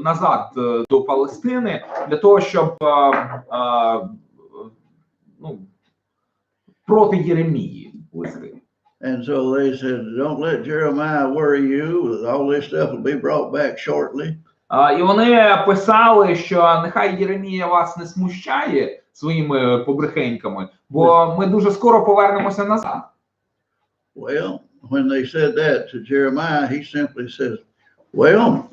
назад до Палестини для того, щоб проти Єремії листи. And so they said, don't let Jeremiah worry you. All this stuff will be brought back shortly. І вони писали, що нехай Єремія вас не смущає своїми побрехеньками, бо ми дуже скоро повернемося назад. Well, when they said that to Jeremiah, he simply says, well,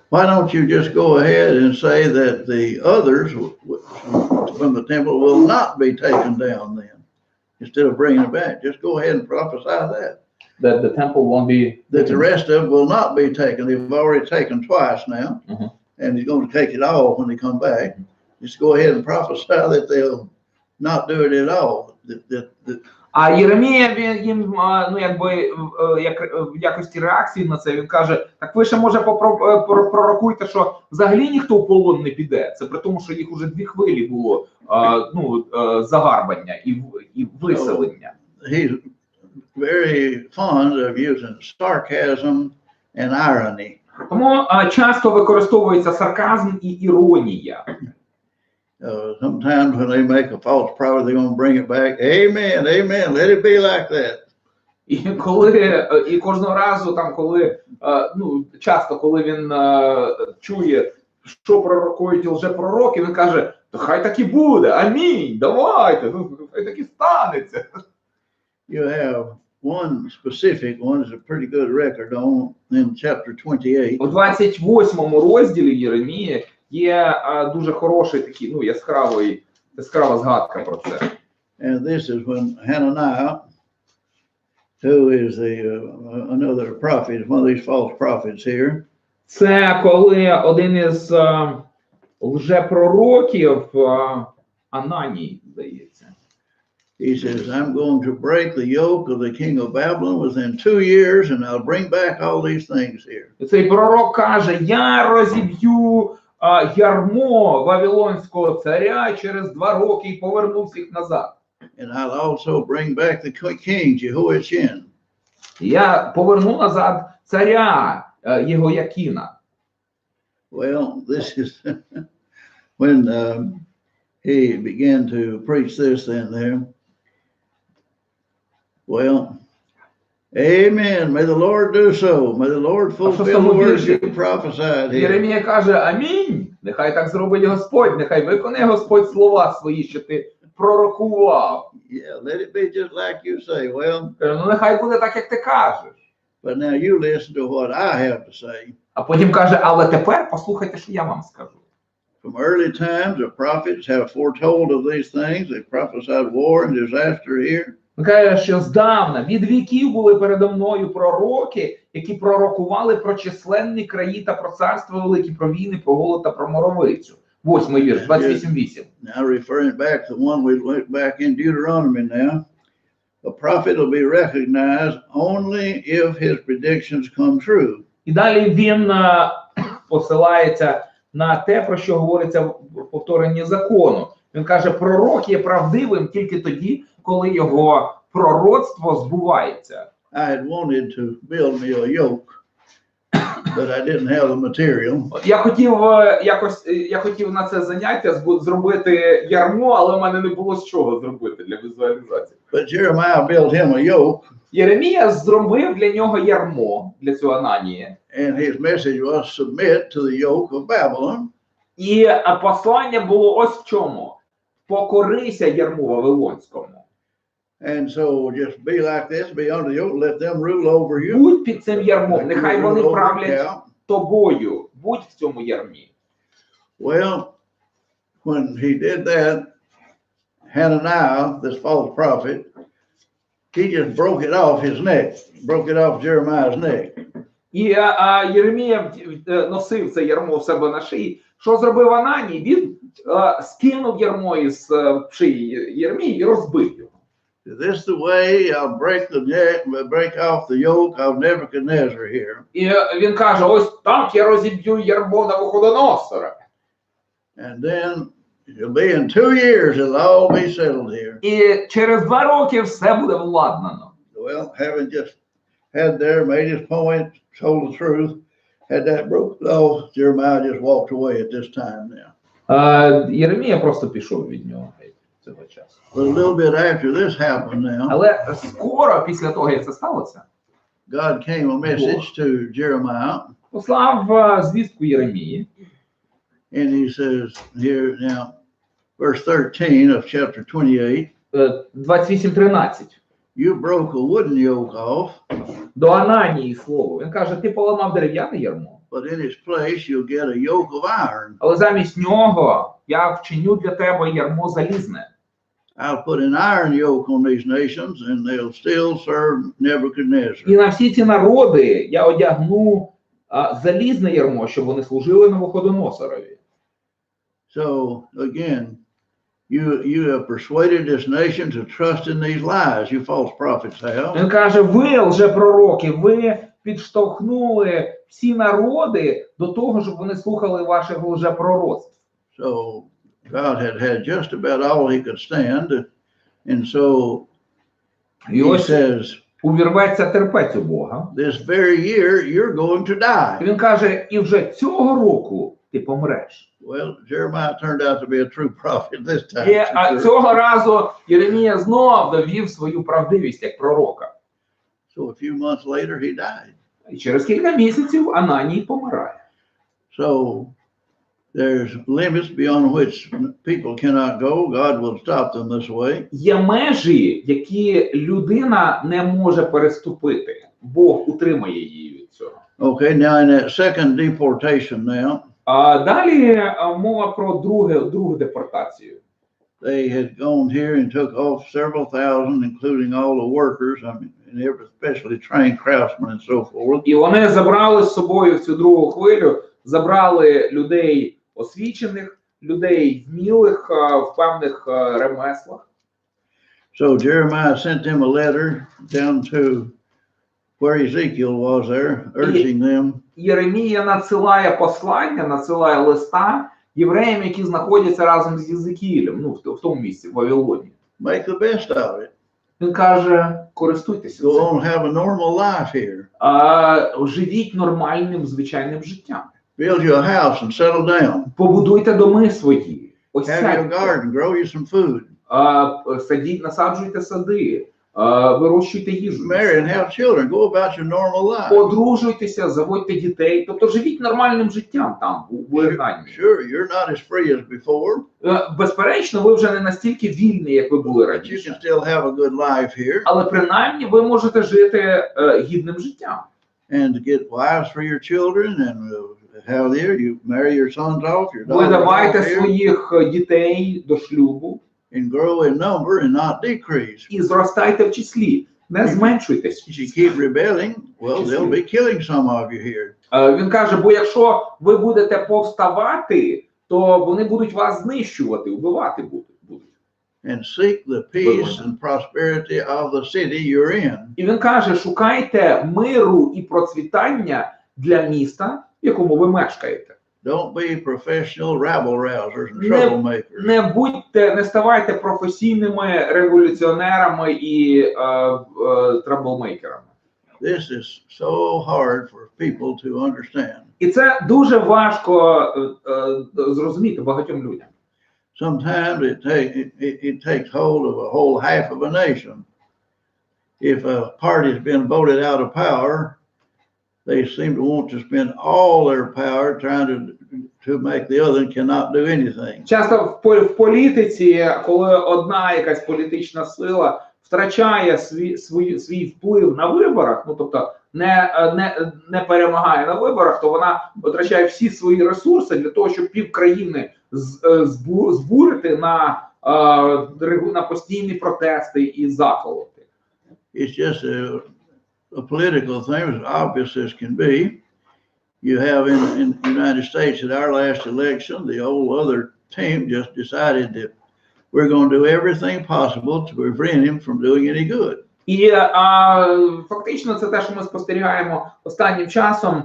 why don't you just go ahead and say that the others from the temple will not be taken down then, instead of bringing it back. Just go ahead and prophesy that. That the temple won't be... That the rest of it will not be taken. They've already taken twice now, and he's going to take it all when they come back. Just go ahead and prophesy that they'll not do it at all. А Єремія, він їм, в якості реакції на це, він каже, так ви ще, може, пророкуйте, що взагалі ніхто в полон не піде. Це при тому, що їх уже 2 хвилі було, загарбання і виселення. He's very fond of using sarcasm and irony. Тому часто використовується сарказм і іронія. Sometimes when they make a false prophet, they're going to bring it back. Amen, amen. Let it be like that. І кожного разу, там, коли, часто, коли він чує, що пророкують лжепророки, він каже, то хай так і буде, амінь, давайте, хай так і станеться. You have one specific one is a pretty good record on in chapter 28. У 28-му розділі Єремії є дуже хороший такий, яскрава згадка про це. And this is when Hananiah, who is another prophet, one of these false prophets here. Це коли один із лжепророків, Ананій, здається. He says, I'm going to break the yoke of the king of Babylon within 2 years, and I'll bring back all these things here. Цей пророк каже, я розіб'ю ярмо Вавилонського царя через 2 роки і поверну всіх назад. And I'll also bring back the king Jehoiachin. Я поверну назад царя Єгоякіна. Well, this is when he began to preach this then there. Well, amen. May the Lord do so. May the Lord fulfill the words he prophesied here. Єремія каже, амінь. Нехай так зробить Господь. Нехай виконає Господь слова свої, що ти пророкував. Yeah, let it be just like you say. Well, нехай буде так, як ти кажеш. But now you listen to what I have to say. А потім каже, але тепер послухайте, що я вам скажу. From early times, the prophets have foretold of these things. They prophesied war and disaster here. Він каже, що здавна, від віків були передо мною пророки, які пророкували про численні краї та про царство великі, про війни, про голод та про моровицю. 8-й вірш, 28:8. Now referring back to the one we looked back in Deuteronomy now. A prophet will be recognized only if his predictions come true. І далі він посилається на те, про що говориться в повторенні закону. Він каже, пророк є правдивим тільки тоді, коли його пророцтво збувається. I had wanted to build me a yoke, but I didn't have the material. Я хотів на це заняття зробити ярмо, але в мене не було з чого зробити для візуалізації. But Jeremiah built him a yoke. Єремія зробив для нього ярмо, для цього Ананії. And his message was submit to the yoke of Babylon. І послання було ось в чому. Покорися ярму Вавилонському. And so just be like this, be under the yoke, let them rule over you. Будь під цим ярмом, нехай вони правлять тобою. Будь в цьому ярмі. Well, when he did that, Hananiah, this false prophet, he just broke it off his neck, broke it off Jeremiah's neck. І Єремія носив це ярмо в себе на шиї. Що зробив Ананій? Він скинув ярмо із шиї Єремії і розбив його. This is the way I'll break off the yoke of Nebuchadnezzar here. І він каже, ось так я розіб'ю ярмо Навуходоносора. And then it'll be in 2 years it'll all be settled here. І через 2 роки все буде владнано. Well, having just had there, made his point, told the truth, Had that broke? No, Jeremiah just walked away at this time now. Єремія просто пішов від нього цього часу. But a little bit after this happened now, Але скоро після того, як це сталося, God came a message to Jeremiah, послав звістку Єремії. and he says here now, verse 13 of chapter 28, 28:13. you broke a wooden yoke off, До Ананії слово. Він каже, ти поламав дерев'яне ярмо, but in its place you'll get a yoke of iron. але замість нього я вчиню для тебе ярмо залізне. I'll put an iron yoke on these nations and they'll still serve Nebuchadnezzar. І на всі ці народи я одягну залізне ярмо, щоб вони служили Навуходоносорові. So again, you have persuaded this nation to trust in these lies, you false prophets have. Він каже, ви, лжепророки, ви підштовхнули всі народи до того, щоб вони слухали ваших лжепророцтв. So God had just about all he could stand, and so І he ось says, увірветься терпець у Бога. this very year you're going to die. Він каже, і вже цього року ти помреш. Well, Jeremiah turned out to be a true prophet this time. І цього разу Єремія знов довів свою правдивість як пророка. So a few months later he died. І через кілька місяців Ананій помирає. So there's limits beyond which people cannot go. God will stop them this way. Є межі, які людина не може переступити. Бог утримає її від цього. Okay, now in that second deportation now, А далі мова про другу депортацію. they had gone here and took off several thousand, including all the workers, I mean, and especially trained craftsmen and so forth. І вони забрали з собою в цю другу хвилю, забрали людей освічених, людей вмілих в певних ремеслах. So Jeremiah sent them a letter down to where Ezekiel was there, urging them. Єремія надсилає послання, надсилає листа євреям, які знаходяться разом з Єзекіїлем, ну, в тому місці, в Вавилоні. Make the best of it. Він каже, користуйтеся Go цим. on, have a normal life here. Живіть нормальним, звичайним життям. Build you a house and settle down. Побудуйте доми свої. Ось Have your garden, grow you some food. садіть, насаджуйте сади, вирощуйте їжу. Marry and have children. Go about your normal life. Одружуйтеся, заводьте дітей. Тобто живіть нормальним життям там, у вигнанні. Sure, you're not as free as before. Безперечно, ви вже не настільки вільні, як ви були But you раніше. can still have a good life here. Але принаймні ви можете жити гідним життям. And to get wives for your children and how there you marry your sons off, your Ви daughters давайте off here, своїх дітей до шлюбу and grow in number and not decrease. і зростайте в числі, не зменшуйтесь. If you keep rebelling, well, they'll be killing some of you here. Він каже, бо якщо ви будете повставати, то вони будуть вас знищувати, вбивати будуть. And seek the peace and prosperity of the city you're in. І він каже, шукайте миру і процвітання для міста, в якому ви мешкаєте. Don't be professional rabble-rousers and troublemakers. Не ставайте професійними революціонерами і траблмейкерами. This is so hard for people to understand. І це дуже важко зрозуміти багатьом людям. Sometimes it takes hold of a whole half of a nation. If a party's been voted out of power, they seem to want to spend all their power trying to make the other cannot do anything. Часто в політиці, коли одна якась політична сила втрачає свій вплив на виборах, ну тобто не перемагає на виборах, то вона втрачає всі свої ресурси для того, щоб півкраїни збурити на постійні протести і заколоти. It's just a political thing, as obvious as can be. You have in the United States at our last election, the whole other team just decided that we're going to do everything possible to prevent him from doing any good. І фактично це те, що ми спостерігаємо останнім часом,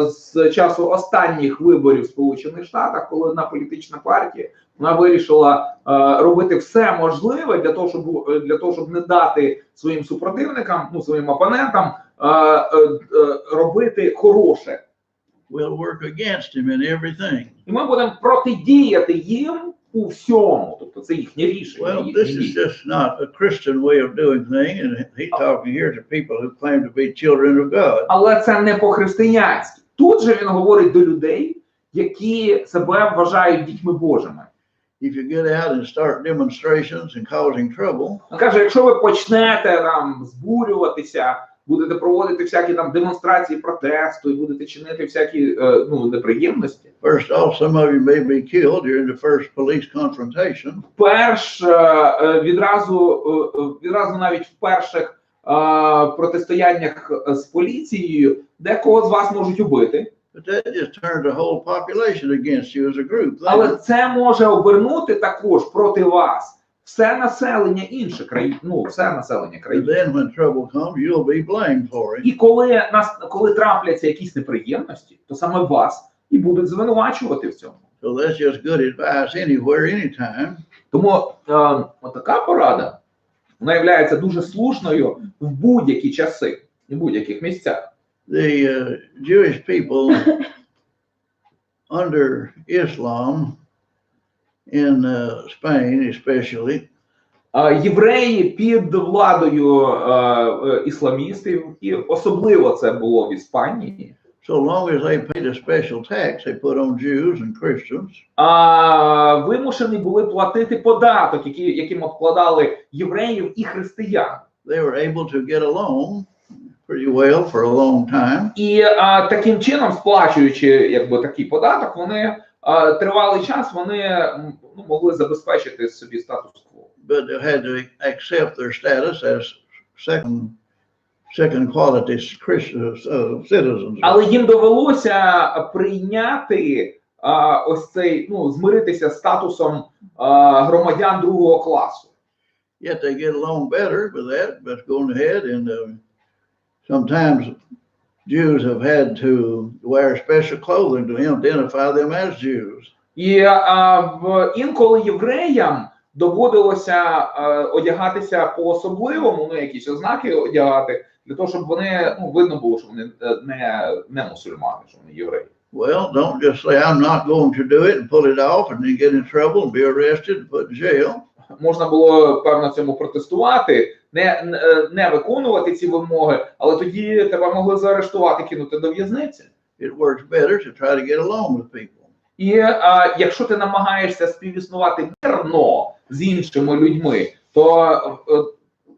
з часу останніх виборів в Сполучених Штатах, коли одна політична партія вона вирішила робити все можливе для того, щоб не дати своїм супротивникам, ну своїм опонентам робити хороше we'll work against him in everything. І ми будемо протидіяти їм у всьому. Тобто це їхнє рішення. Well, їхнє this is дії. just not a Christian way of doing things, and he's talking here to people who claim to be children of God. Але це не по-християнськи. Тут же він говорить до людей, які себе вважають дітьми Божими. If you get out and start demonstrations and causing trouble, Він каже, якщо ви почнете там збурюватися, будете проводити всякі там демонстрації протесту і будете чинити всякі неприємності. first off, some of you may be killed during the first police confrontation. Відразу навіть в перших протистояннях з поліцією декого з вас можуть убити. But that just turns the whole population against you as a group. Але це може обернути також проти вас все населення інших країн, все населення And країн. then when trouble comes, you'll be blamed for it. І коли трапляться якісь неприємності, то саме вас і будуть звинувачувати в цьому. So that's just good advice anywhere, anytime. Тому така порада, вона є дуже слушною в будь-які часи і в будь-яких місцях. The Jewish people under Islam in Spain especially, Євреї під владою ісламістів, і особливо це було в Іспанії, so long as they paid a special tax they put on Jews and Christians, вимушені були платити податок, яким обкладали євреїв і християн. they were able to get along pretty well for a long time. І таким чином, сплачуючи такий податок, вони тривалий час могли забезпечити собі статус-кво. But they had to accept their status as second quality citizens. Але їм довелося прийняти ось цей, змиритися з статусом громадян другого класу. Yet they get along better with that, but going ahead and sometimes Jews have had to wear special clothing to identify them as Jews. І інколи євреям доводилося одягатися по-особливому, якісь ознаки одягати, для того, щоб вони, видно було, що вони не мусульмани, що вони євреї. Well, don't just say, I'm not going to do it and pull it off and then get in trouble and be arrested and put in jail. Можна було, певно, цьому протестувати, не виконувати ці вимоги, але тоді тебе могли заарештувати, кинути до в'язниці. It works better to try to get along with people. І якщо ти намагаєшся співіснувати мирно з іншими людьми, то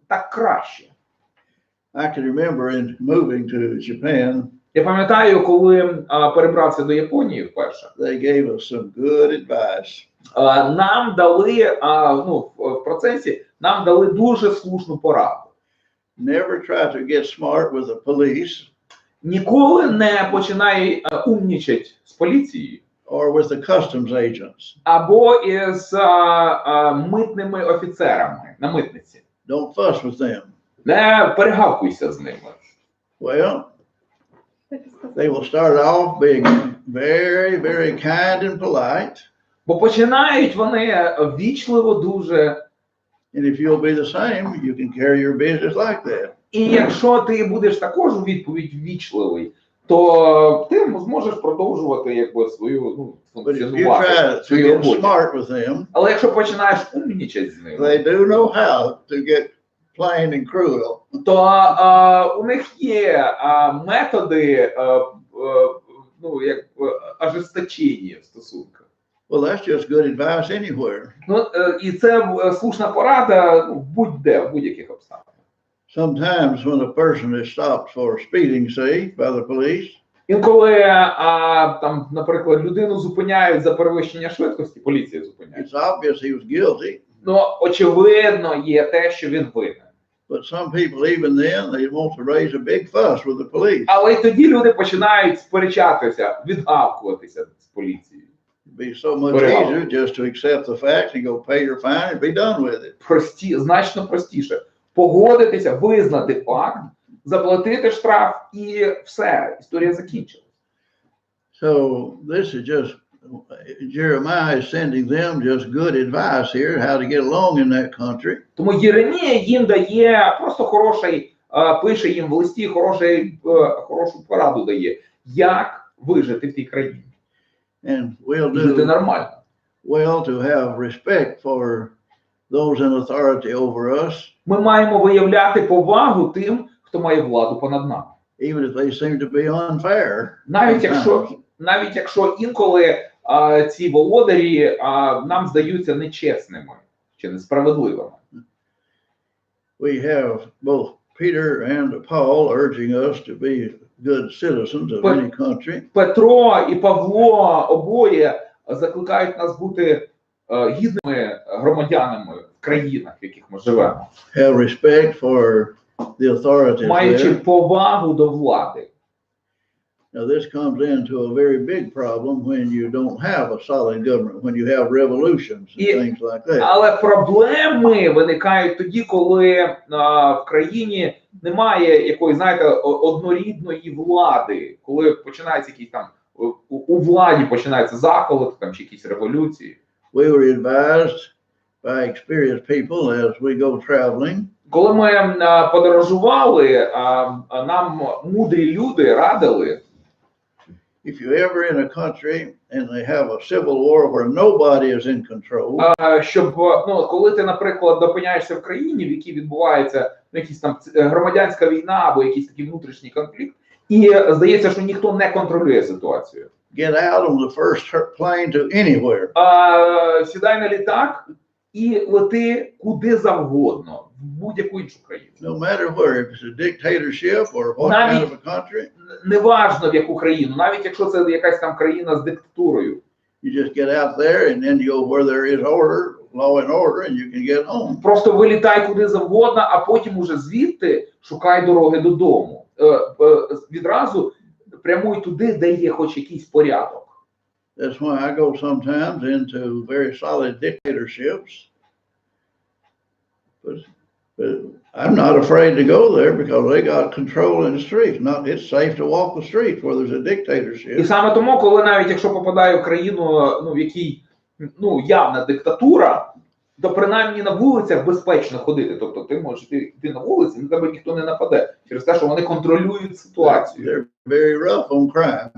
так краще. I can remember in moving to Japan, Я пам'ятаю, коли перебрався до Японії вперше, they gave us some good advice. нам дали, в процесі, нам дали дуже слушну пораду. Never try to get smart with the police Ніколи не починай умнічать з поліцією or with the customs agents. або із митними офіцерами на митниці. Don't fuss with them. Не перегавкуйся з ними. Well, they will start off being very, very kind and polite. Бо починають вони ввічливо дуже. And if you'll be the same, you can carry your business like that. І якщо ти будеш також у відповідь ввічливий, то ти зможеш продовжувати свою But if you функціонувати, try to свою get роботу. smart with them, Але якщо починаєш умнічати з ними, they do know how to get plain and cruel. то у них є методи ожесточення в стосунках. Well, that's just good advice anywhere. І це слушна порада будь-де, в будь-яких обставинах. Sometimes when a person is stopped for speeding, say, by the police, Інколи, там, наприклад, людину зупиняють за перевищення швидкості, поліція зупиняє. it's obvious he was guilty. Очевидно є те, що він винен. But some people, even then, they want to raise a big fuss with the police. Але й тоді люди починають сперечатися, відгавкуватися з поліцією. It'd be so much easier just to accept the facts and go pay your fine and be done with it. Значно простіше. Погодитися, визнати факт, заплатити штраф і все, історія закінчилась. So this is just, Jeremiah is sending them just good advice here, how to get along in that country. Тому Єремія їм дає просто пише їм в листі хорошу пораду дає, як вижити в тій країні. And we'll Жити do нормально. well to have respect for those in authority over us, Ми маємо виявляти повагу тим, хто має владу понад нами. even if they seem to be unfair. Навіть якщо інколи ці володарі нам здаються нечесними чи несправедливими. We have both Peter and Paul urging us to be good citizens of any country. Петро і Павло обоє закликають нас бути гідними громадянами в країнах, в яких ми живемо. Have respect for the authorities Маючи there. повагу до влади. Now this comes into a very big problem when you don't have a solid government, when you have revolutions and things like that. Але проблеми виникають тоді, коли в країні немає якоїсь, знаєте, однорідної влади, коли починаються якісь там у владі починаються заколоти там чи якісь революції. We were advised by experienced people as we go traveling. Коли ми подорожували, нам мудрі люди радили, if you're ever in a country and they have a civil war where nobody is in control, щоб, коли ти, наприклад, опиняєшся в країні, в якій відбувається якась там громадянська війна або якийсь такий внутрішній конфлікт, і здається, що ніхто не контролює ситуацію. Get out on the first plane to anywhere. Сідай на літак і лети куди завгодно, в будь-яку іншу країну. No matter where, if it's a dictatorship or what kind of a country. Неважно в яку країну, навіть якщо це якась там країна з диктатурою. You just get out there and then you go where there is order, law and order, and you can get home. Просто вилітай куди завгодно, а потім уже звідти шукай дороги додому. Відразу прямуй туди, де є хоч якийсь порядок. That's why I go sometimes into very solid dictatorships. But I'm not afraid to go there because they got control in the streets. It's safe to walk the streets where there's a dictatorship. І саме тому, коли навіть якщо попадаю в країну, в якій явна диктатура, то принаймні на вулицях безпечно ходити. Тобто ти можеш йти на вулиці, на тебе ніхто не нападе через те, що вони контролюють ситуацію. They're very rough on crime.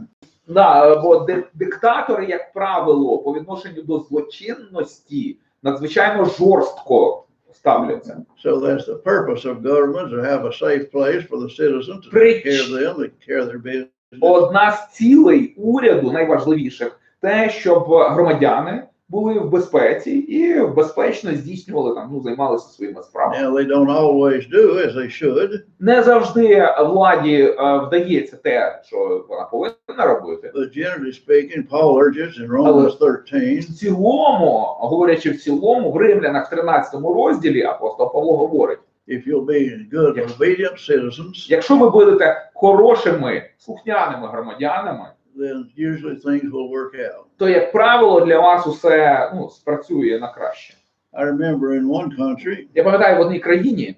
Да, бо диктатори, як правило, по відношенню до злочинності надзвичайно жорстко ставляться. So that's the purpose of government, to have a safe place for the citizens to take care of them, take care of their business. Одна з цілей уряду, найважливіших, те, щоб громадяни були в безпеці і безпечно здійснювали там, займалися своїми справами. Now they don't always do as they should. Не завжди владі вдається те, що вона повинна робити. But generally speaking, Paul urges in Romans 13. В цілому, говорячи в цілому, в Римлянах 13 розділі апостол Павло говорить: If you'll be good, obedient citizens, якщо ви будете хорошими, слухняними громадянами, then usually things will work out. то, як правило, для вас усе спрацює на краще. I remember in one country, Я пам'ятаю, в одній країні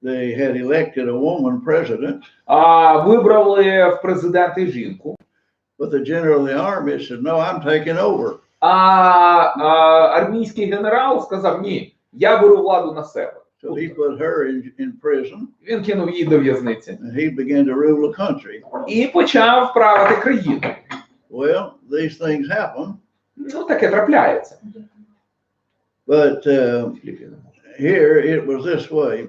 they had elected a woman president, вибрали в президенти жінку, but the general of the army said, no, I'm taking over. Армійський генерал сказав: ні, я беру владу на себе. So he put her in prison. Він кинув її до в'язниці. And he began to rule the country. І почав правити країну. Well, these things happen. Таке трапляється. But here it was this way.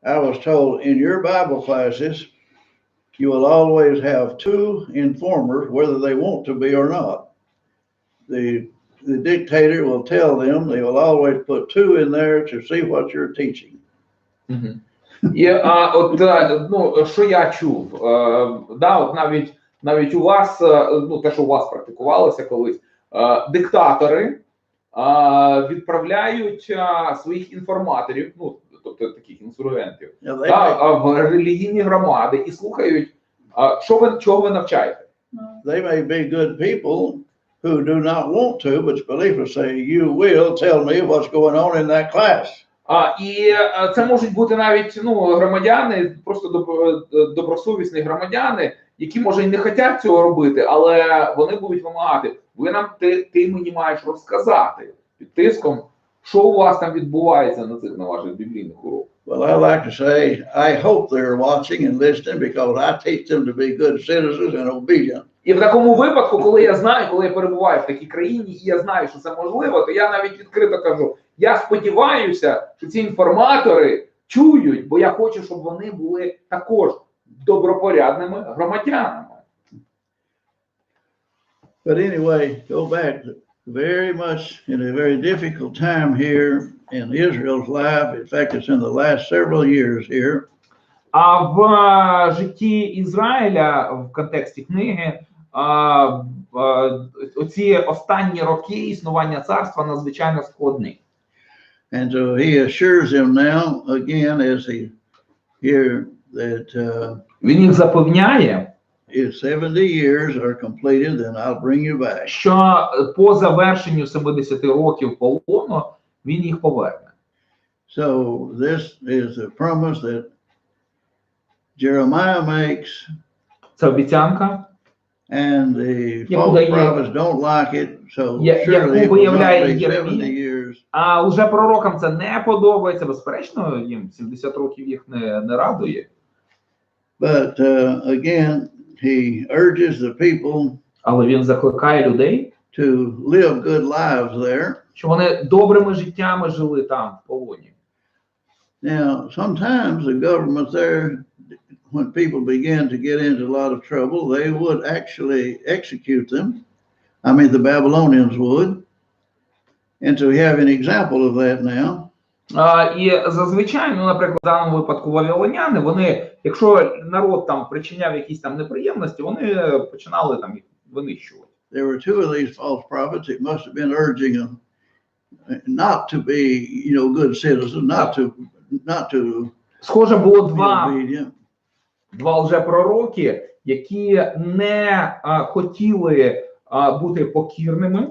I was told in your Bible classes, you will always have two informers, whether they want to be or not. The dictator will tell them, they will always put two in there to see what you're teaching. І що я чув, от навіть у вас, те, що у вас практикувалося колись, диктатори відправляють своїх інформаторів, тобто таких інструментів, в релігійні громади і слухають, чого ви навчаєте. They may be good people who do not want to, but believers say, you will tell me what's going on in that class. І це можуть бути навіть громадяни, просто добросовісні громадяни, які, може, і не хочуть цього робити, але вони будуть вимагати: ти мені маєш розказати під тиском, Що у вас там відбувається на цих, на ваших біблійних уроках? Well, I like to say, I hope they're watching and listening because I teach them to be good citizens and obedient. І в такому випадку, коли я знаю, коли я перебуваю в такій країні, і я знаю, що це можливо, то я навіть відкрито кажу, я сподіваюся, що ці інформатори чують, бо я хочу, щоб вони були також добропорядними громадянами. But anyway, go back very much in a very difficult time here in Israel's life. In fact, it's in the last several years here. А в житті Ізраїля в контексті книги оці останні роки існування царства надзвичайно складні. And so he assures them now again as he here that Він їх запевняє, if 70 years are completed, then I'll bring you back. що по завершенню 70 років полону він їх поверне. So this is a promise that Jeremiah makes, Це обіцянка, and the яку false дає, prophets don't like it, so яку surely it will not виявляє be 70 Єремія. years. А уже пророкам це не подобається, безперечно, їм 70 років їх не радує. But again, he urges the people Але він закликає людей, to live good lives there. що вони добрими життями жили там, в полоні. Now, sometimes the government there, when people begin to get into a lot of trouble, they would actually execute them. I mean, the Babylonians would. And so we have an example of that now. І зазвичай, ну, наприклад, в даному випадку вавилоняни, вони, якщо народ там причиняв якісь там неприємності, вони починали там їх винищувати. There were two of these false prophets. It must have been urging them not to be, you know, good citizens, not to Схоже, було be два лжепророки, які не хотіли бути покірними.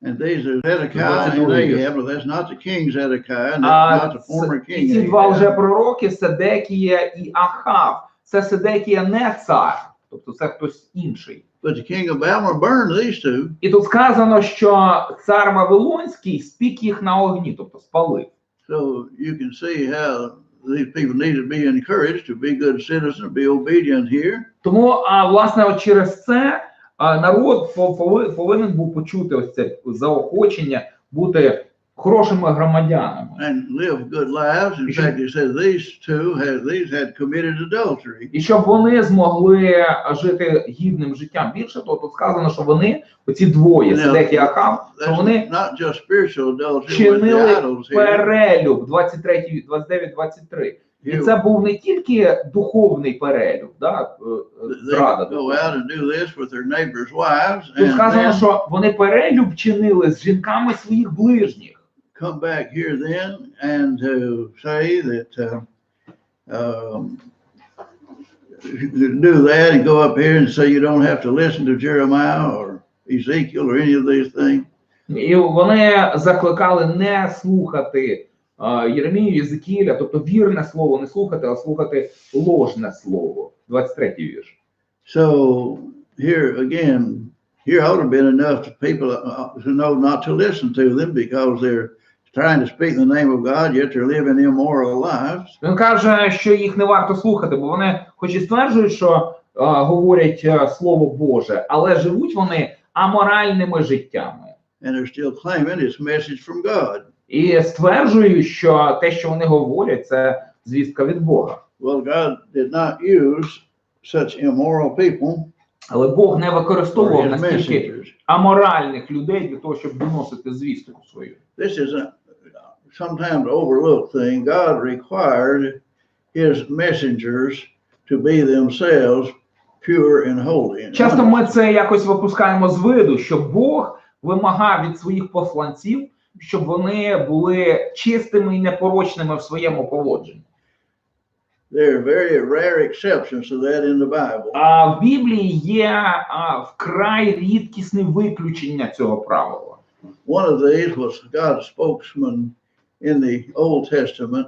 And these are Zedekiah and Ahab, but that's not the king Zedekiah, and that's not the former king. І ці два лжепророки, Седекія і Ахав. Це Седекія не цар, тобто це хтось інший. But the king of Babylon burned these two. І тут сказано, що цар Вавилонський спік їх на огні, тобто спалив. So you can see how these people need to be encouraged to be good citizens, be obedient here. Тому, власне, от через це народ повинен був почути ось це заохочення бути хорошими громадянами. And live good lives. In fact, it says these had committed adultery. І щоб вони змогли жити гідним життям. Більше того, тут сказано, що вони, оці двоє, Седекія і Ахав, що вони чинили перелюб 29-23. І це був не тільки духовний перелюб, да, зрада. Тут сказано, що вони перелюб чинили з жінками своїх ближніх. Come back here then and to say that do that and go up here and say you don't have to listen to Jeremiah or Ezekiel or any of these things. І вони закликали не слухати Єремію, Єзекіля, тобто вірне слово не слухати, а слухати ложне слово. 23-й вірш. So here again, here ought to have been enough people to know not to listen to them because they're trying to speak in the name of God, yet they're living immoral lives. Він каже, що їх не варто слухати, бо вони хоч і стверджують, що говорять Слово Боже, але живуть вони аморальними життями. And they're still claiming it's a message from God. І стверджують, що те, що вони говорять, це звістка від Бога. Well, God did not use such immoral people. Але Бог не використовував настільки аморальних людей для того, щоб доносити звістку свою. This is a sometimes overlooked thing. God required his messengers to be themselves pure and holy. Часто ми це якось випускаємо з виду, що Бог вимагав від своїх посланців, щоб вони були чистими і непорочними в своєму поводженні. There are very rare exceptions to that in the Bible. А в Біблії є вкрай рідкісне виключення цього правила. One of these was God's spokesman in the Old Testament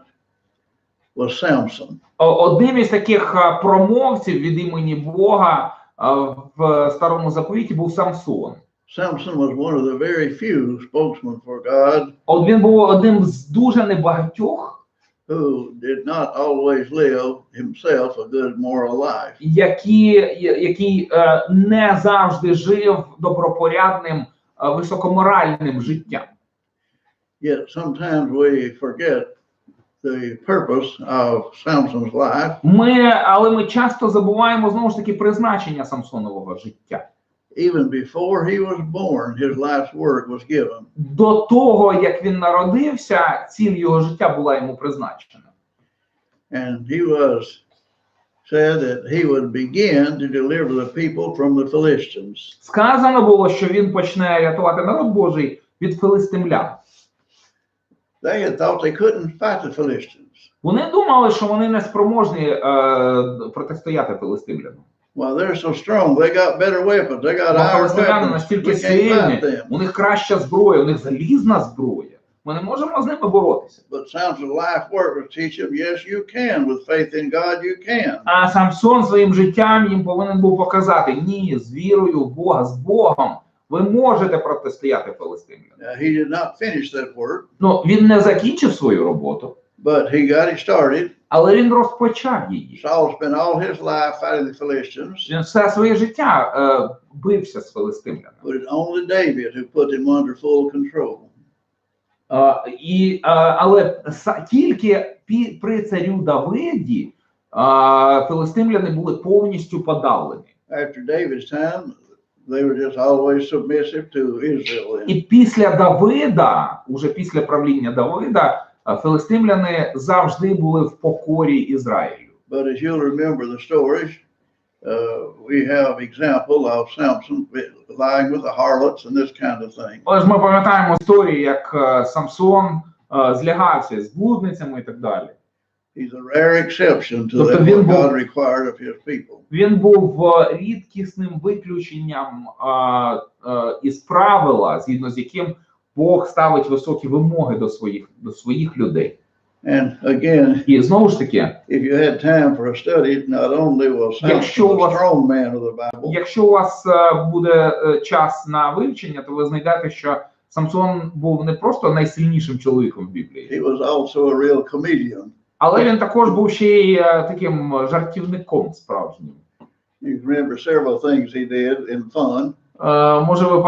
was Samson. Одним із таких промовців від імені Бога в Старому Заповіті був Самсон. Samson was one of the very few spokesmen for God От він був одним з дуже небагатьох, who did not always live himself a good moral life. який не завжди жив добропорядним, високоморальним життям. Yet sometimes we forget the purpose of Samson's life. Але ми часто забуваємо знову ж таки призначення Самсонового життя. Even before he was born, his life's work was given. До того, як він народився, ціль його життя була йому призначена. And he was said that he would begin to deliver the people from the Philistines. Сказано було, що він почне рятувати народ Божий від филистимлян. They had thought they couldn't fight the Philistines. Вони думали, що вони не спроможні протистояти филистимлянам. Well, they're so strong. They got better weapons. They got iron Филистимляни weapons. настільки We can't fight сильні, them. у них краща зброя, у них залізна зброя. Ми не можемо з ними боротися. But Samson's life work would teach him, yes, you can. With faith in God, you can. А Самсон своїм життям їм повинен був показати: ні, з вірою в Бога, з Богом ви можете протистояти филистимлянам. He did not finish that work, Ну, він не закінчив свою роботу, but he got it started. але він розпочав її. Saul spent all his life fighting the Philistines. Він все своє життя бився з филистимлянами. But it's only David who put him under full control. Але тільки при царю Давиді филистимляни були повністю подавлені. After David's time, they were just always submissive to Israel. І після Давида, уже після правління Давида, филистимляни завжди були в покорі Ізраїлю. But as you'll remember the stories, we have example of Samson lying with the harlots and this kind of thing. Але ж ми пам'ятаємо історії, як Самсон злягався з блудницями і так далі. He's a rare exception to Тобто that what God required of his people. Він був рідкісним виключенням із правила, згідно з яким Бог ставить високі вимоги до своїх людей. And again, І знову ж таки, if you had time for a study, not only was Samson a strong man of the Bible, якщо у вас буде час на вивчення, то ви знайдете, що Самсон був не просто найсильнішим чоловіком в Біблії. he was also a real comedian. Але він також був ще й таким жартівником справжнім. You remember several things he did in fun. Може ви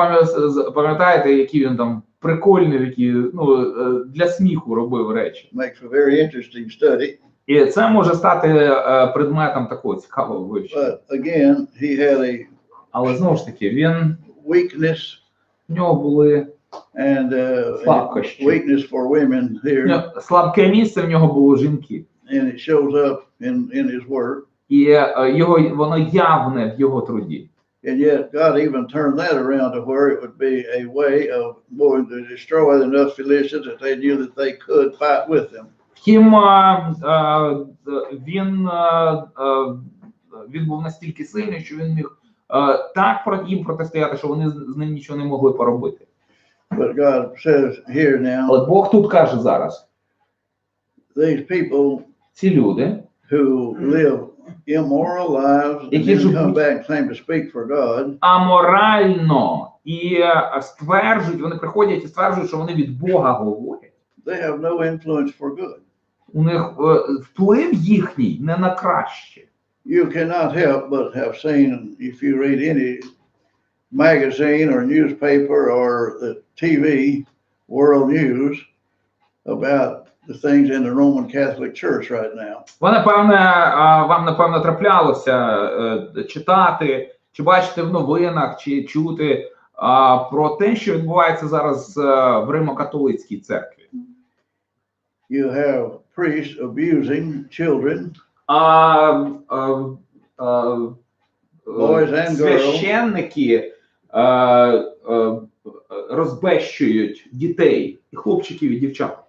пам'ятаєте, які він там прикольні такі, для сміху робив речі. Makes a very interesting study. І це може стати предметом такого цікавого вивчення. But again, he had Але знову ж таки, weakness в нього були and слабкості. weakness for women here, Слабке місце в нього було жінки. and it shows up in his work. І воно явне в його труді. And yet God even turned that around to where it would be a way of going to destroy enough Philistines that they knew that they could fight with them. Втім, він був настільки сильний, що він міг так їм протистояти, що вони з ним нічого не могли поробити. But God says here now, Але Бог тут каже зараз: these people ці люди, who live immoral lives and then come back and claim to speak for God, аморально і стверджують, вони приходять і стверджують, що вони від Бога говорять. they have no influence for good. У них вплив їхній не на краще. You cannot help but have seen, if you read any magazine or newspaper or the TV, world news, about the things in the Roman Catholic Church right now. Вам напевно траплялося читати, чи бачити в новинах, чи чути про те, що відбувається зараз в Римо-католицькій церкві. You have priests abusing children, boys and girls. Священники розбещують дітей, і хлопчиків, і дівчаток.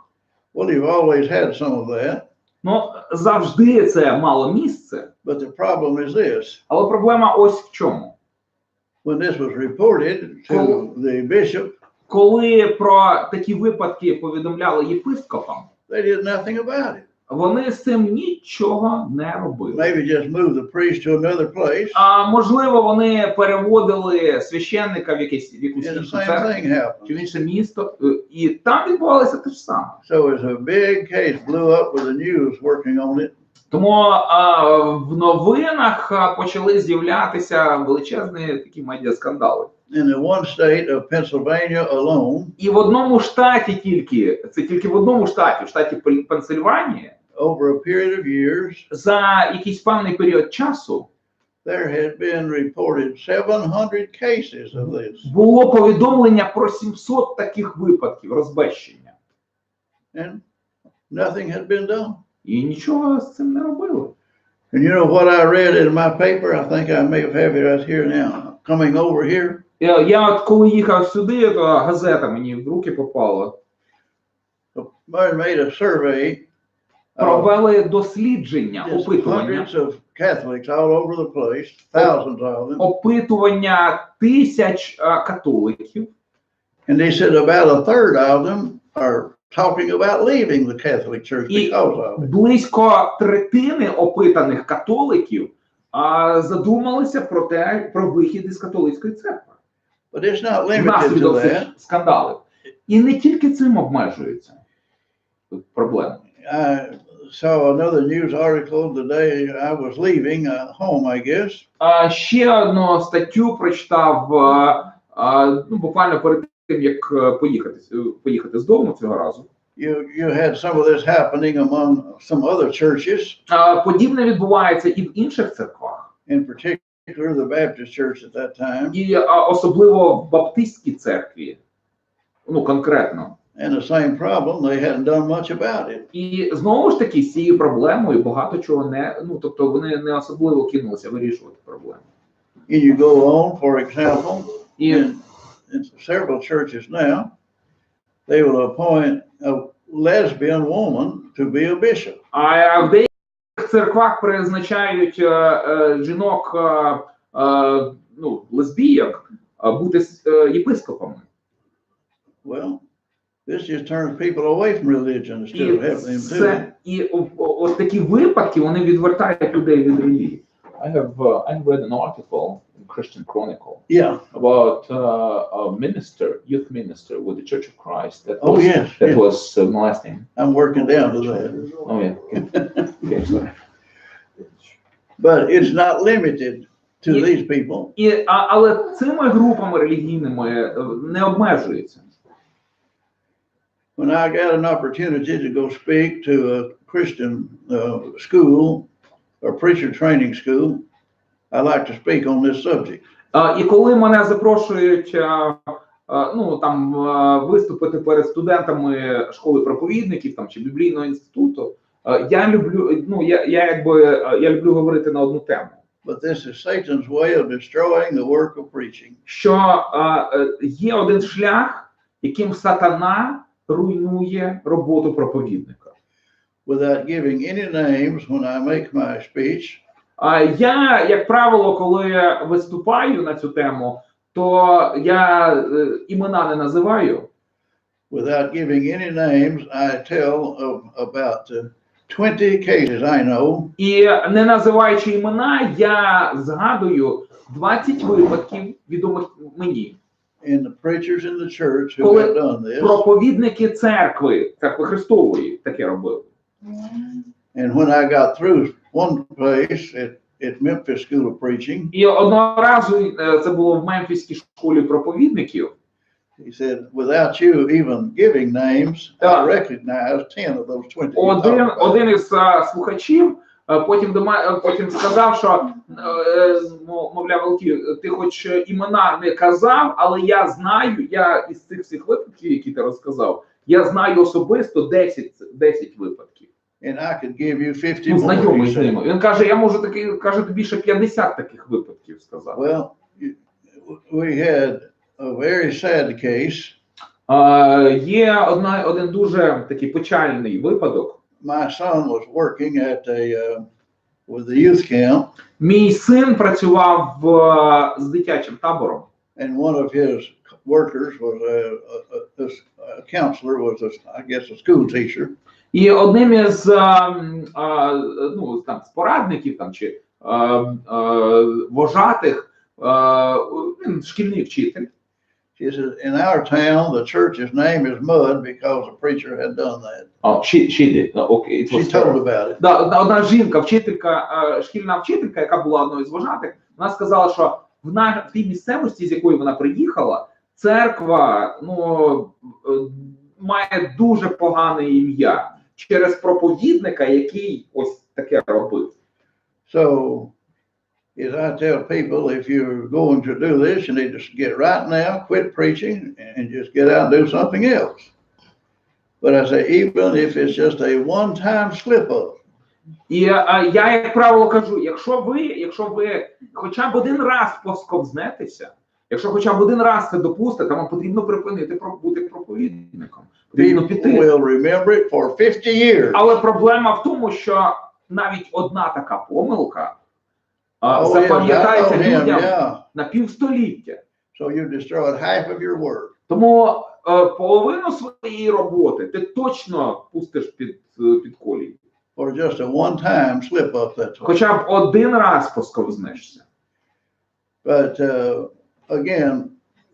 Well, you've always had some of that. Ну, завжди це мало місце. But the problem is this. Але проблема ось в чому. When this was reported to the bishop, коли про такі випадки повідомляли єпископам, they did nothing about it. вони з цим нічого не робили. Maybe just move the priest to another place. Можливо, вони переводили священника в якусь And the іншу same церкву thing happened. чи в інше місто, і там відбувалося те ж саме. So as a big case blew up with the news working on it, Тому в новинах почали з'являтися величезні такі медіаскандали. in the one state of Pennsylvania alone, І в одному штаті тільки в одному штаті, в штаті Пенсильванія, over a period of years, за якийсь певний період часу there had been reported 700 cases of this. було повідомлення про 700 таких випадків розбещення. And nothing had been done. І нічого з цим не робили. And you know what I read in my paper? I think I may have it right here now. Coming over here. Я от коли їхав сюди, то газета мені в руки попала. I made a survey. Провели дослідження, Just опитування. hundreds of Catholics all over the place, thousands of them. Опитування тисяч католиків. And they said about a third of them are talking about leaving the Catholic Church І because of it. близько третини опитаних католиків задумалися про вихід із католицької церкви. But it's not limited to Внаслідок that. цих скандалів. І не тільки цим обмежується проблема. I saw another news article the day I was leaving home, I guess. Ще одну статтю прочитав буквально перед тим, як поїхати з дому цього разу. You had some of this happening among some other churches, Подібне відбувається і в інших церквах. in particular the Baptist Church at that time. І особливо в баптистській церкві, конкретно. And the same problem, they hadn't done much about it. І знову ж таки, з цією проблемою багато чого тобто вони не особливо кинулися вирішувати проблему. And you go on, for example, І in several churches now, they will appoint a lesbian woman to be a bishop. в деяких церквах призначають жінок, лесбійок, бути єпископами. Well, this just turns people away from religion instead of helping them do it. І от такі випадки, вони відвертають людей від релігії. I read an article in Christian Chronicle Yeah. about a youth minister with the Church of Christ that was molesting. I'm working down to that. Oh yeah. Okay, sorry. But it's not limited to these people. Але цими групами релігійними не обмежується. When I got an opportunity to go speak to a Christian school or preacher training school, I like to speak on this subject. І коли мене запрошують виступити перед студентами школи проповідників чи біблійного інституту, я люблю говорити на одну тему. But this is Satan's way of destroying the work of preaching. Що є один шлях, яким сатана руйнує роботу проповідника. Without giving any names when I make my speech, я, як правило, коли виступаю на цю тему, то я імена не називаю. without giving any names, I tell of about 20 cases I know. І не називаючи імена, я згадую 20 випадків, відомих мені. And the preachers in the church who Коли have done this. проповідники церкви Христової таке робили. And when I got through one place at Memphis School of Preaching, І одного разу це було в Мемфіській школі проповідників. he said, without you even giving names, I recognize 10 of those 20. Один із слухачів потім сказав, що, мовляв, Олексій, ти хоч імена не казав, але я знаю, я із цих всіх випадків, які ти розказав, я знаю особисто 10 випадків. And I could give you 50 more. Знайомий з ними. Він каже, я можу більше 50 таких випадків сказати. Well, we had a very sad case. Є один дуже такий печальний випадок. My son was working at with the youth camp. Мій син працював з дитячим табором. And one of his workers was a counselor, I guess a school teacher. І одним із ну, там, з порадників там, чи вожатих, він шкільний вчитель. She says, in our town, the church's name is Mud because the preacher had done that. Oh, she did. Okay, it was She told about it. Да, одна жінка, вчителька, шкільна вчителька, яка була одною з вожатих, вона сказала, що в тій місцевості, з якої вона приїхала, церква, ну, має дуже погане ім'я через проповідника, який ось таке робив. So, as I tell people, if you're going to do this, you need to get right now, quit preaching, and just get out and do something else. But I say, even if it's just a one-time slip-up. І я, як правило, кажу, якщо ви хоча б один раз посковзнетеся, якщо хоча б один раз це допустите, вам потрібно припинити бути проповідником. Потрібно піти. Will remember it for 50 years. Але проблема в тому, що навіть одна така помилка запам'ятається людям на півстоліття. So you destroyed half of your work. Тому половину своєї роботи ти точно пустиш під колію. Or just a one-time slip-up, that's all. Хоча б один раз посковзнешся. But again,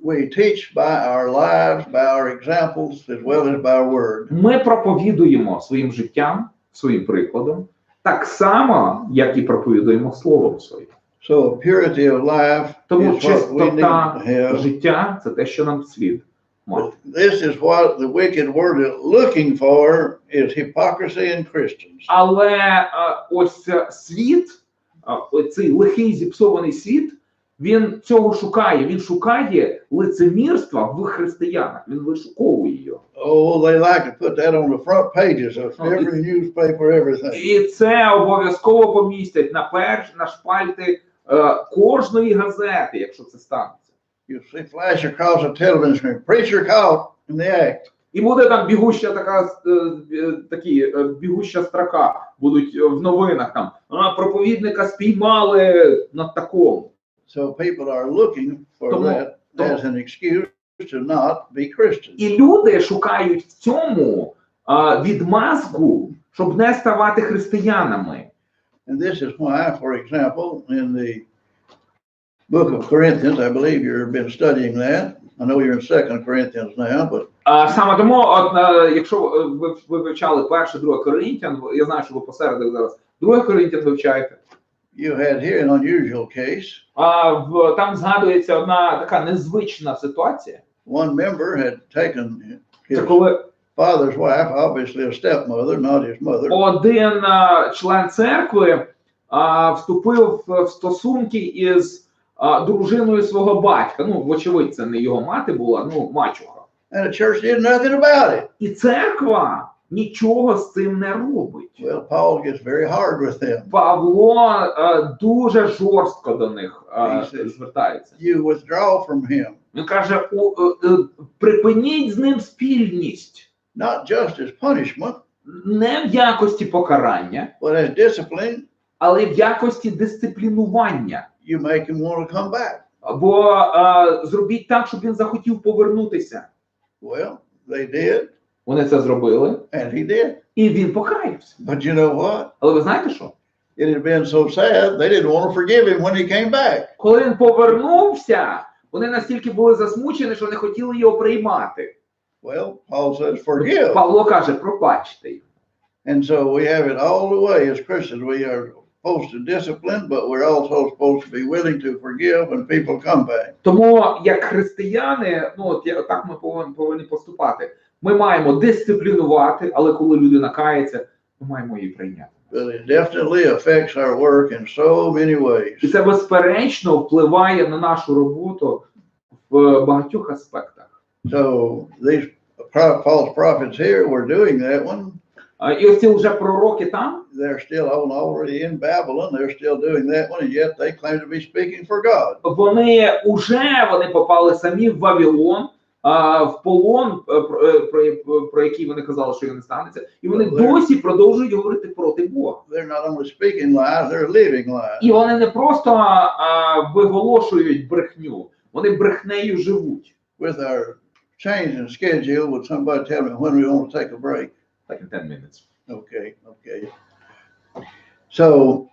we teach by our lives, by our examples, as well as by our word. Ми проповідуємо своїм життям, своїм прикладом, так само, як і проповідуємо словом своїм. So purity of life Тому is what we need чистота to have. життя – це те, що нам слід мати. This is what the wicked word is looking for, is hypocrisy in Christians. Але ось світ, оцей лихий зіпсований світ, він цього шукає. Він шукає лицемірства в християнах. Він вишуковує його. Oh, they like to put that on the front pages of every newspaper, everything. І це обов'язково помістять на шпальти кожної газети, якщо це станеться. You see flash across a television screen, preacher caught in the act. І буде там бігуща строка, будуть в новинах там, проповідника спіймали на такому. So people are looking for that as an excuse to not be Christian. І люди шукають в цьому відмазку, щоб не ставати християнами. And this is why, for example, in the book of Corinthians, I believe you've been studying that. I know you're in 2 Corinthians now, but Саме тому, якщо ви вивчали 1-2 Коринтян, я знаю, що ви посередині зараз 2 Коринтян вивчаєте. you had here an unusual case. Там згадується одна така незвична ситуація. One member had taken Це his коли father's wife, obviously a stepmother, not his mother. один член церкви вступив в стосунки із дружиною свого батька. Ну, вочевидь, це не його мати була, ну, мачуха. And the church did nothing about it. І церква нічого з цим не робить. Well, Paul gets very hard with them. Павло дуже жорстко до них звертається. You withdraw from him, Він каже, припиніть з ним спільність. not just as punishment, Не в якості покарання, but as discipline. але в якості дисциплінування. You make him want to come back. Або зробіть так, щоб він захотів повернутися. Well, they did, Вони це зробили, and he did. і він покаявся. But you know what? Але ви знаєте що? It had been so sad, they didn't want to forgive him when he came back. Коли він повернувся, вони настільки були засмучені, що не хотіли його приймати. Well, Paul says, forgive. Павло каже, пробачте їх. And so we have it all the way as Christians. We are supposed to discipline, but we're also supposed to be willing to forgive when people come back. Тому, як християни, ну от так ми повинні поступати. Ми маємо дисциплінувати, але коли людина кається, ми маємо її прийняти. But it definitely affects our work in so many ways. І це безперечно впливає на нашу роботу в багатьох аспектах. So these false prophets here were doing that one. І ось ці вже пророки там, They're still already in Babylon. They're still doing that one, and yet they claim to be speaking for God. Вони попали самі в Вавилон, в полон, про який вони казали, що його не станеться, і вони досі продовжують говорити проти Бога. They're not only speaking lies, they're living lies. І вони не просто виголошують брехню, вони брехнею живуть. With our change in schedule, would somebody tell me when we want to take a break? like in 10 minutes. Okay, okay. So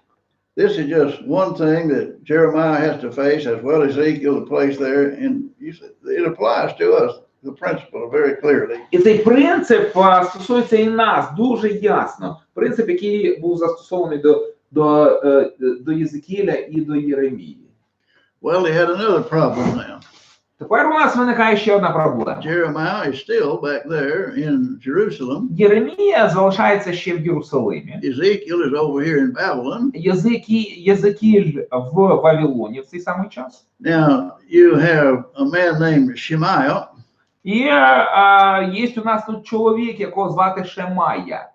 this is just one thing that Jeremiah has to face, as well as Ezekiel, the place there, and it applies to us, the principle, very clearly. І цей принцип стосується і нас дуже ясно. Принцип, який був застосований до Єзекіля і до Єремії. Well, they had another problem now. Тепер у нас виникає ще одна проблема. Jeremiah is still back there in Jerusalem. Єремія залишається ще в Єрусалимі. Ezekiel is over here in Babylon. Єзекіль в Вавилоні в цей самий час. Now, you have a man named Shemaiah. І є у нас тут чоловік, якого звати Шемая.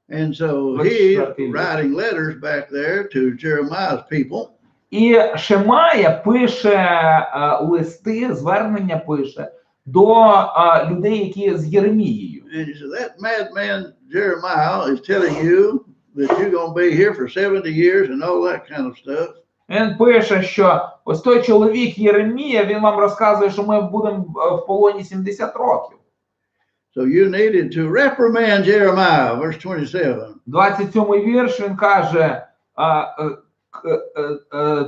And so he's writing letters back there to Jeremiah's people. І Шемая пише листи, звернення пише до людей, які з Єремією. And he said, that madman Jeremiah is telling you that you're going to be here for 70 years and all that kind of stuff. Він пише, що ось той чоловік Єремія, він вам розказує, що ми будемо в полоні 70 років. So you needed to reprimand Jeremiah, verse 27. 27-й вірш, він каже,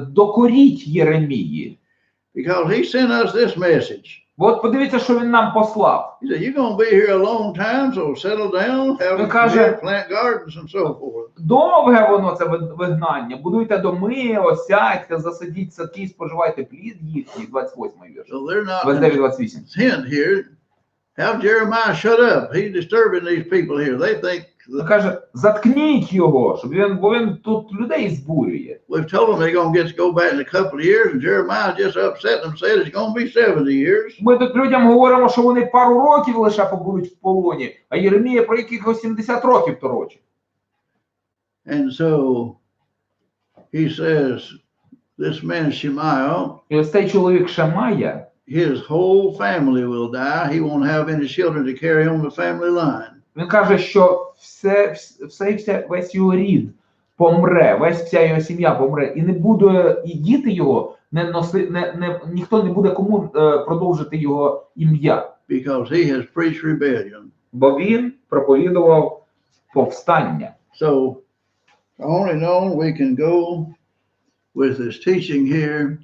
докоріть Єремії. Because he sent us this message. От подивіться, що він нам послав. He said, you're going to be here a long time, so settle down, have a career, plant gardens and so forth. Довге воно це вигнання. Будуйте доми, осядьте, засадіть садки, споживайте плід їхній, 28-й вірш. So they're not 29-28. intent here. Have Jeremiah shut up. He's disturbing these people here. They think Він каже, заткніть його, щоб бо він тут людей збурює. We've told them they're going to go back in a couple of years, and Jeremiah just upset them, said it's going to be 70 years. Ми тут людям говоримо, що вони пару років лише побудуть в полоні, а Єремія про якихось 70 років торочить. And so he says, this man Shemaiah, І ось цей чоловік Шемая, his whole family will die. He won't have any children to carry on the family line. Він каже, що весь його рід помре, вся його сім'я помре, і не буде, і діти його ніхто не буде кому продовжити його ім'я. Because he has preached rebellion. Бо він проповідував повстання. So, on and on we can go with this teaching here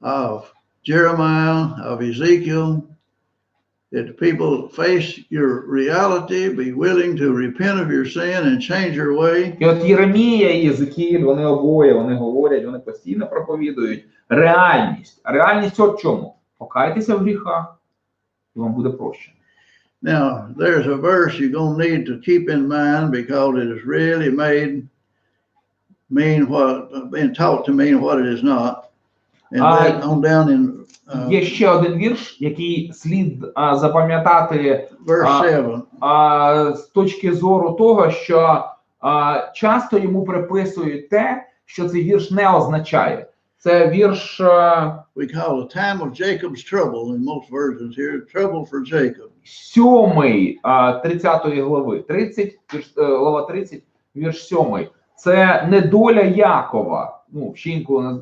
of Jeremiah, of Ezekiel, that the people face your reality, be willing to repent of your sin and change your way. І от Єремія і Єзекіль, вони обоє, вони говорять, вони постійно проповідують реальність. А реальність от чому? Покайтеся в гріхах, і вам буде прощено. Now, there's a verse you're going to need to keep in mind because it is really been taught to mean what it is not. And that on down in є ще один вірш, який слід запам'ятати з точки зору того, що часто йому приписують те, що цей вірш не означає. Це вірш we call the time of Jacob's trouble in most versions here, trouble for Jacob. 7 30 глави, глава 30, вірш 7. Це недоля Якова. Ще інколи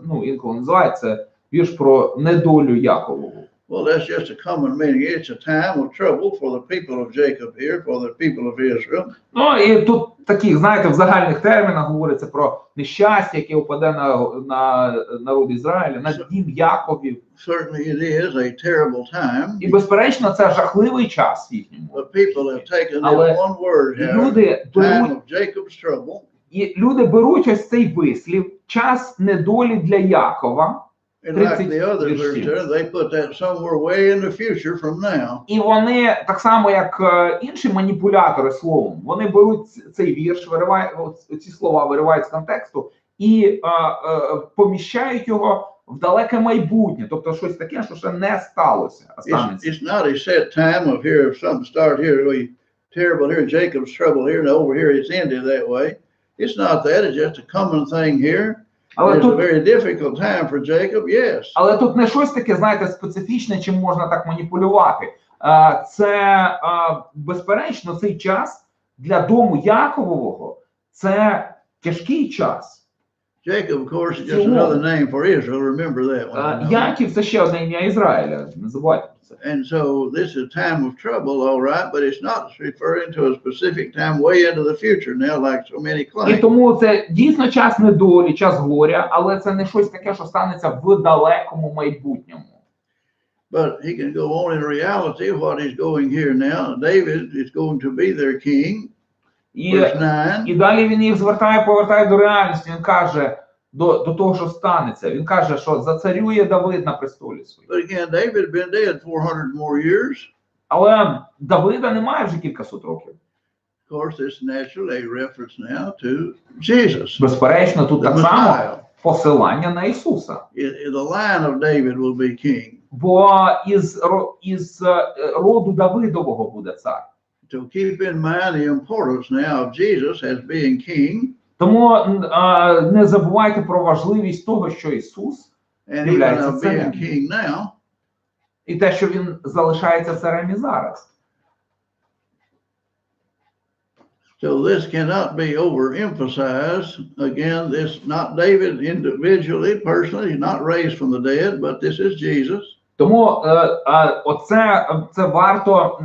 називається вірш про недолю Якову. Well, that's just a common meaning. It's a time of trouble for the people of Jacob here, for the people of Israel. Ну, і тут таких, знаєте, в загальних термінах говориться про нещастя, яке впаде на народ Ізраїля, на дім Яковів. Certainly it is a terrible time. І, безперечно, це жахливий час їхньому. But people have taken this one word here, time of Jacob's trouble. І люди беруть ось цей вислів, час недолі для Якова. And like the other verse, they put that somewhere way in the future from now. І вони, так само як інші маніпулятори словом, вони беруть цей вірш, ці слова виривають з контексту і поміщають його в далеке майбутнє, тобто щось таке, що ще не сталося. It's not a set time of here, if something started here, really terrible here, Jacob's trouble here, and over here it's ended that way. It's not that, it's just a common thing here. It's a very difficult time for Jacob, yes. Але тут не щось таке, знаєте, специфічне, чим можна так маніпулювати. Це, безперечно, цей час для дому Яковового – це тяжкий час. Jacob, of course, is just another name for Israel. Remember that one. Яків – це ще одне ім'я Ізраїля, не забувайте про це. And so this is a time of trouble, all right, but it's not referring to a specific time way into the future now, like so many І claim. тому це дійсно час недолі, час горя, але це не щось таке, що станеться в далекому майбутньому. But he can go on in reality what he's going here now. David is going to be their king. Verse 9. І далі він їх повертає до реальності. Він каже до того, що станеться. Він каже, що зацарює Давид на престолі своїм. But again, David had been dead 400 more years. Але Давида немає вже кількасот років. Of course, this is naturally a reference now to Jesus. Безперечно, тут так само посилання на Ісуса. The line of David will be king. Бо із роду Давидового буде цар. To keep in mind the importance now of Jesus as being king. Тому не забувайте про важливість того, що Ісус є царем. І те, що він залишається царем і зараз. So this cannot be overemphasized. Again, this not David individually, personally, he's not raised from the dead, but this is Jesus. Тому це варто,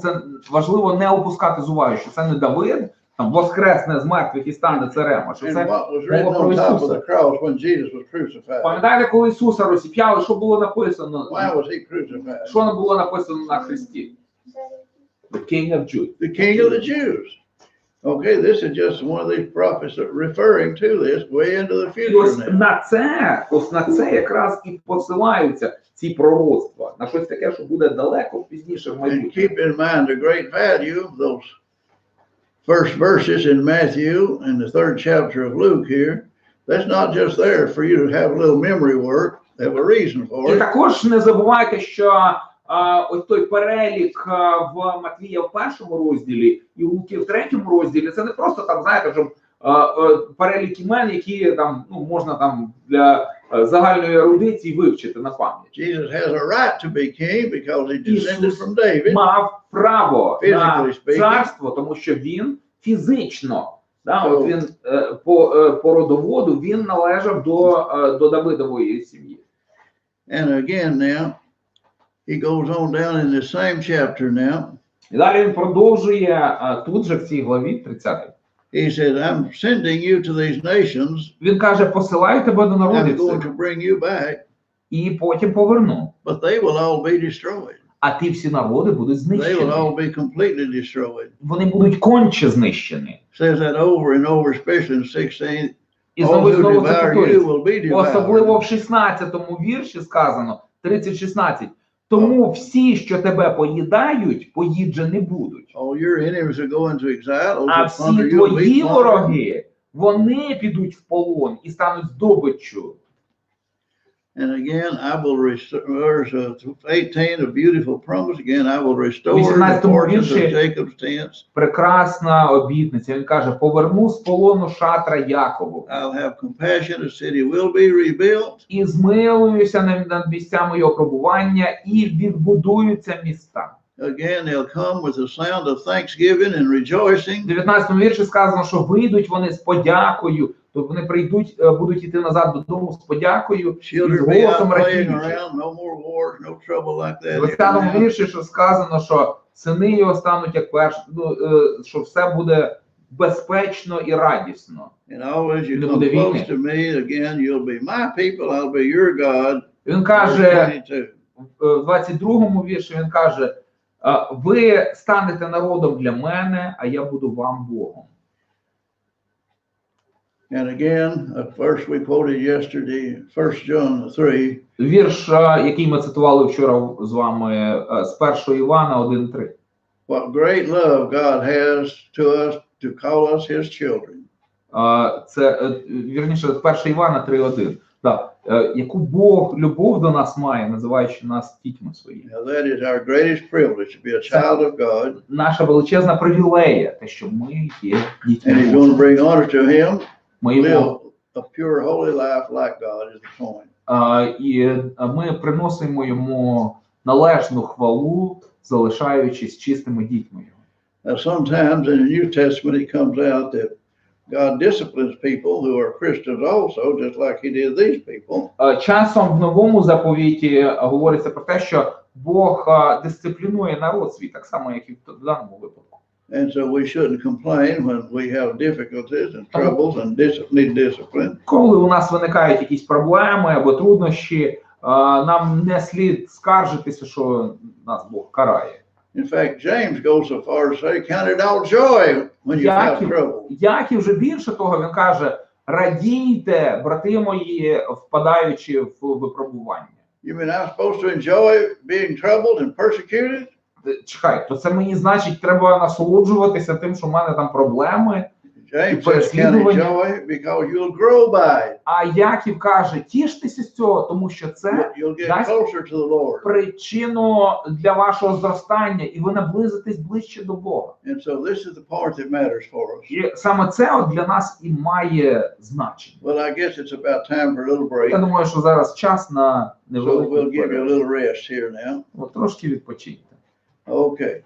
це важливо не опускати з уваги, що це не Давид, там воскресне з мертвих і стане царем, а що це мова про Ісуса. Пам'ятаєте, коли Ісуса розіп'яли, що було написано? Що було написано на хресті? The King of Jews. The King of the Jews. Okay, this is just one of these prophets that referring to this way into the future. Ось на це якраз і посилаються ці пророцтва, на щось таке, що буде далеко пізніше в майбутньому. And keep in mind the great value of those first verses in Matthew and the 3rd chapter of Luke here. That's not just there for you to have a little memory work. They have a reason for it. І також не забувайте, що ось той перелік в Матвія в 1 розділі і у Луки в 3 розділі, це не просто там, знаєте, щоб перелік імен, які там, можна там для загальної ерудиції вивчити на пам'ять. Jesus has a right to be king because he descended from David. Мав право на царство, тому що він фізично, от він по родоводу, він належав до Давидової сім'ї. And again now, he goes on down in the same chapter now. І далі він продовжує тут же в цій главі 30. He said, I'm sending you to these nations. Він каже, посилаю тебе до народів. I'm going to bring you back. І потім поверну. But they will all be destroyed. А ті всі народи будуть знищені. They will all be completely destroyed. Вони будуть конче знищені. Says that over and over, especially in 16. І знову це повторюється. Особливо в 16-му вірші сказано, 30-16. Тому всі, що тебе поїдають, поїджені будуть. А всі твої вороги, вони підуть в полон і стануть здобиччю. And again, I will restore, 18, a beautiful promise. Again, I will restore the fortunes of Jacob's tents. Прекрасна обітниця. Він каже, поверну з полону шатра Якову. I'll have compassion, the city will be rebuilt. І змилуюся над місцями його пробування, і відбудуються міста. Again, they'll come with the sound of thanksgiving and rejoicing. В 19-му вірші сказано, що вийдуть вони з подякою. Тобто вони прийдуть, будуть йти назад додому з подякою, і з голосом радіючи. В 20-му вірші, що сказано, що сини його стануть як перші, що все буде безпечно і радісно. Не буде війни. Він каже, в 22-му вірші він каже, ви станете народом для мене, а я буду вам Богом. And again, a verse we quoted yesterday, 1 John 3. Вірш, який ми цитували вчора з вами, з 1 Івана 1:3. What great love God has to us to call us his children. Це, вірніше, 1 Івана 3:1. Так, яку Бог любов до нас має, називаючи нас дітьми своїми. That is our greatest privilege to be a child of God. Наша величезна привілея, те, що ми є дітьми. And he's going to bring honor to him. Live a pure holy life like God is the point. І ми приносимо йому належну хвалу, залишаючись чистими дітьми. Sometimes in the New Testament it comes out that God disciplines people who are Christians also, just like he did these people. Часом в новому заповіті говориться про те, що Бог дисциплінує народ свій, так само, як і в даному випадку. And so we shouldn't complain when we have difficulties and troubles and need discipline. Коли у нас виникають якісь проблеми або труднощі, нам не слід скаржитися, що нас Бог карає. In fact, James goes so far as to say, count it all joy when you have trouble. Як і вже більше того, він каже, радійте, брати мої, впадаючи в випробування. You mean I'm supposed to enjoy being troubled and persecuted? Чекай, то це мені значить, треба насолоджуватися тим, що в мене там проблеми і James says, count it переслідування. joy because you'll grow by it. А Яків каже, тіштеся з цього, тому що це You'll get дасть closer to the Lord. причину для вашого зростання, і ви наблизитесь ближче до Бога. And so this is the part that matters for us. І саме це от для нас і має значення. Well, I guess it's about time for a little break. Я думаю, що зараз час на So we'll невеликий give you a перерив. little rest here now. От трошки відпочиньте. Okay.